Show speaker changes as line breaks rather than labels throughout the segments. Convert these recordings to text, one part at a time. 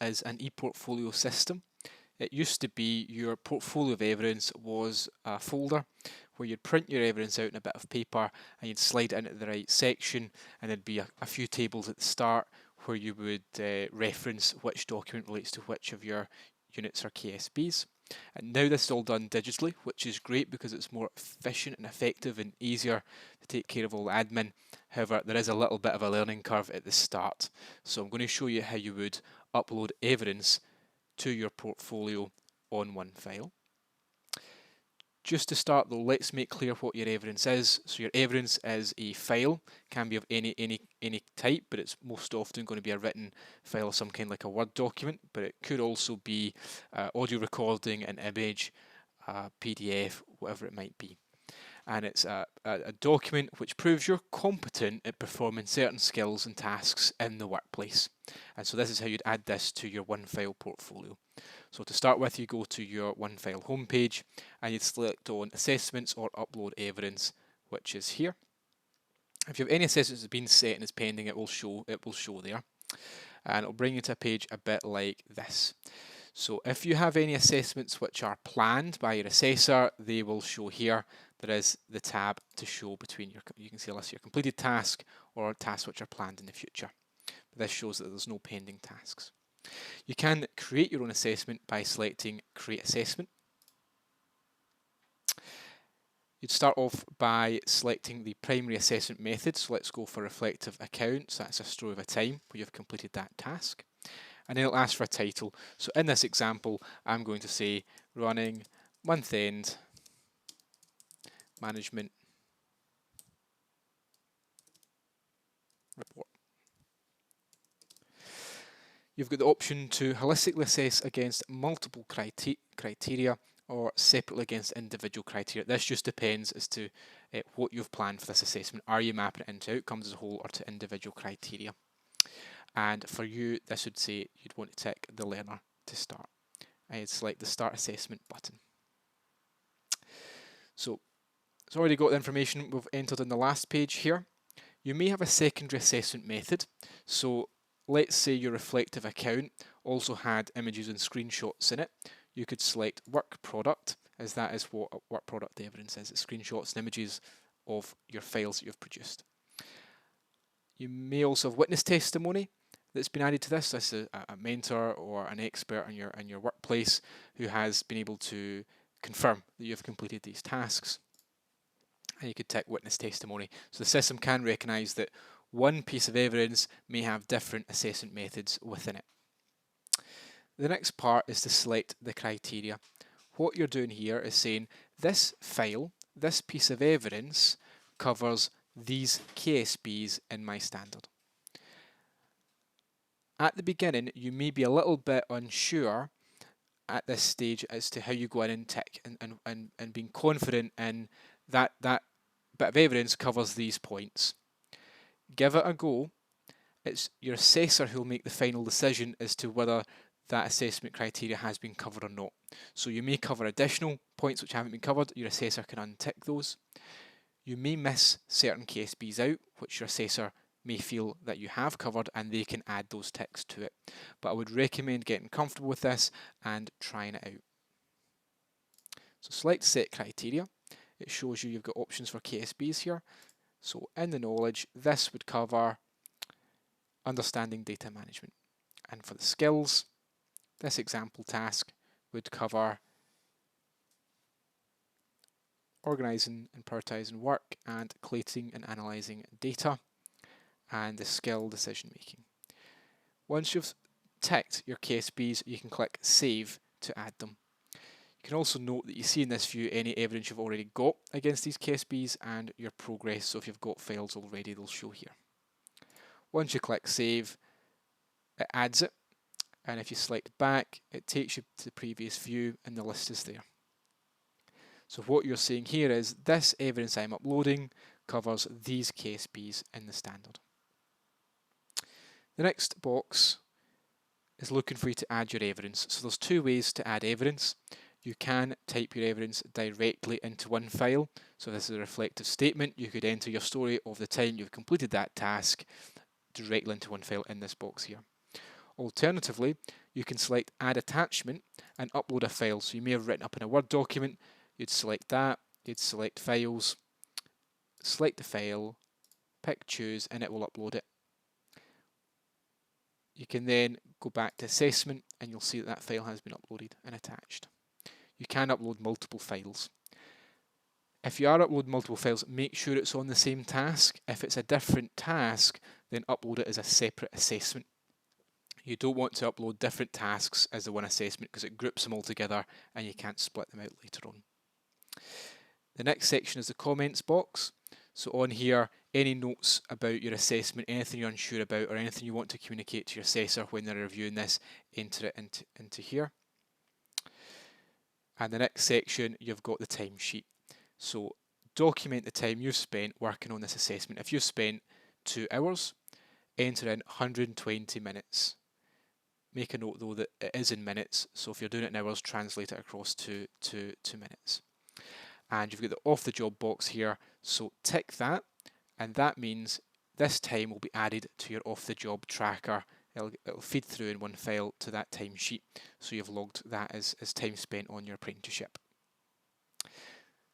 is an e-portfolio system. It used to be your portfolio of evidence was a folder where you'd print your evidence out in a bit of paper and you'd slide it into the right section, and there'd be a few tables at the start where you would reference which document relates to which of your units or KSBs. And now this is all done digitally, which is great because it's more efficient and effective and easier to take care of all the admin. However, there is a little bit of a learning curve at the start. So I'm going to show you how you would upload evidence to your portfolio on Onefile. Just to start though, let's make clear what your evidence is. So your evidence is a file, can be of any type, but it's most often going to be a written file of some kind, like a Word document, but it could also be audio recording, an image, PDF, whatever it might be. And it's a document which proves you're competent at performing certain skills and tasks in the workplace. And so this is how you'd add this to your Onefile portfolio. So to start with, you go to your Onefile homepage and you'd select on Assessments or Upload Evidence, which is here. If you have any assessments that have been set and is pending, it will show there. And it'll bring you to a page a bit like this. So if you have any assessments which are planned by your assessor, they will show here. There is the tab to show between you can see a list of your completed task or tasks which are planned in the future. But this shows that there's no pending tasks. You can create your own assessment by selecting Create Assessment. You'd start off by selecting the primary assessment method. So let's go for reflective accounts. That's a story of a time where you've completed that task. And then it'll ask for a title. So in this example, I'm going to say running month-end management report. You've got the option to holistically assess against multiple criteria or separately against individual criteria. This just depends as to what you've planned for this assessment. Are you mapping it into outcomes as a whole or to individual criteria? And for you, this would say you'd want to tick the learner to start. And you'd select the Start Assessment button. So it's already got the information we've entered in the last page here. You may have a secondary assessment method. So let's say your reflective account also had images and screenshots in it. You could select Work Product, as that is what Work Product evidence is. It's screenshots and images of your files that you've produced. You may also have witness testimony that's been added to this. This is a mentor or an expert in your workplace who has been able to confirm that you've completed these tasks. And you could tick witness testimony. So the system can recognise that one piece of evidence may have different assessment methods within it. The next part is to select the criteria. What you're doing here is saying this file, this piece of evidence covers these KSBs in my standard. At the beginning, you may be a little bit unsure at this stage as to how you go in and tick and being confident in that bit of evidence covers these points. Give it a go. It's your assessor who will make the final decision as to whether that assessment criteria has been covered or not. So you may cover additional points which haven't been covered. Your assessor can untick those. You may miss certain KSBs out, which your assessor may feel that you have covered, and they can add those ticks to it. But I would recommend getting comfortable with this and trying it out. So select Set Criteria. It shows you've got options for KSBs here. So in the knowledge, this would cover understanding data management. And for the skills, this example task would cover organising and prioritising work and collating and analysing data, and the skill decision making. Once you've ticked your KSBs, you can click Save to add them. You can also note that you see in this view any evidence you've already got against these KSBs and your progress. So if you've got files already, they'll show here. Once you click Save, it adds it, and if you select back, it takes you to the previous view and the list is there. So what you're seeing here is this evidence I'm uploading covers these KSBs in the standard. The next box is looking for you to add your evidence. So there's two ways to add evidence. You can type your evidence directly into Onefile. So this is a reflective statement. You could enter your story of the time you've completed that task directly into Onefile in this box here. Alternatively, you can select Add Attachment and upload a file. So you may have written up in a Word document, you'd select that, you'd select Files, select the file, pick Choose, and it will upload it. You can then go back to Assessment and you'll see that that file has been uploaded and attached. You can upload multiple files. If you are uploading multiple files, make sure it's on the same task. If it's a different task, then upload it as a separate assessment. You don't want to upload different tasks as the one assessment because it groups them all together and you can't split them out later on. The next section is the comments box. So on here, any notes about your assessment, anything you're unsure about or anything you want to communicate to your assessor when they're reviewing this, enter it into here. And the next section, you've got the timesheet. So document the time you've spent working on this assessment. If you've spent 2 hours, enter in 120 minutes. Make a note though that it is in minutes, so if you're doing it in hours, translate it across to 2 minutes. And you've got the off the job box here, so tick that, and that means this time will be added to your off the job tracker. It'll feed through in Onefile to that timesheet, so you've logged that as time spent on your apprenticeship.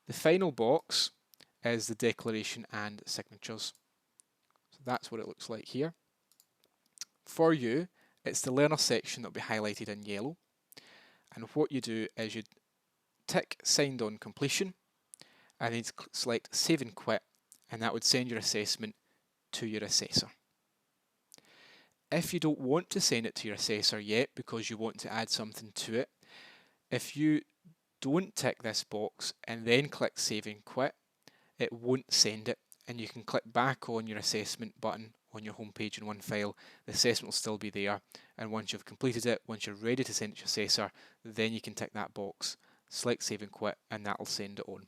The final box is the declaration and signatures. So that's what it looks like here. For you, it's the learner section that will be highlighted in yellow. And what you do is you tick signed on completion and then select save and quit, and that would send your assessment to your assessor. If you don't want to send it to your assessor yet because you want to add something to it, if you don't tick this box and then click save and quit, it won't send it, and you can click back on your assessment button on your homepage in Onefile. The assessment will still be there, and once you've completed it, once you're ready to send it to your assessor, then you can tick that box, select save and quit, and that'll send it on.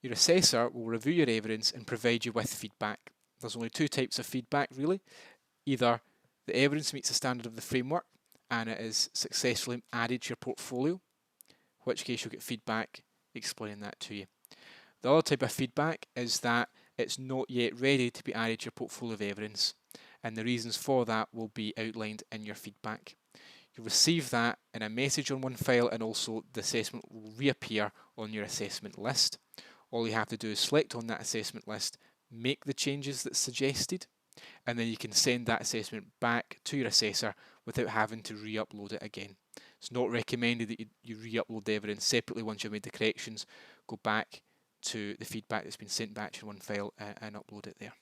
Your assessor will review your evidence and provide you with feedback. There's only 2 types of feedback really. Either the evidence meets the standard of the framework and it is successfully added to your portfolio, in which case you'll get feedback explaining that to you. The other type of feedback is that it's not yet ready to be added to your portfolio of evidence, and the reasons for that will be outlined in your feedback. You'll receive that in a message on Onefile, and also the assessment will reappear on your assessment list. All you have to do is select on that assessment list, make the changes that's suggested, and then you can send that assessment back to your assessor without having to re-upload it again. It's not recommended that you re-upload the evidence separately once you've made the corrections. Go back to the feedback that's been sent back to Onefile and upload it there.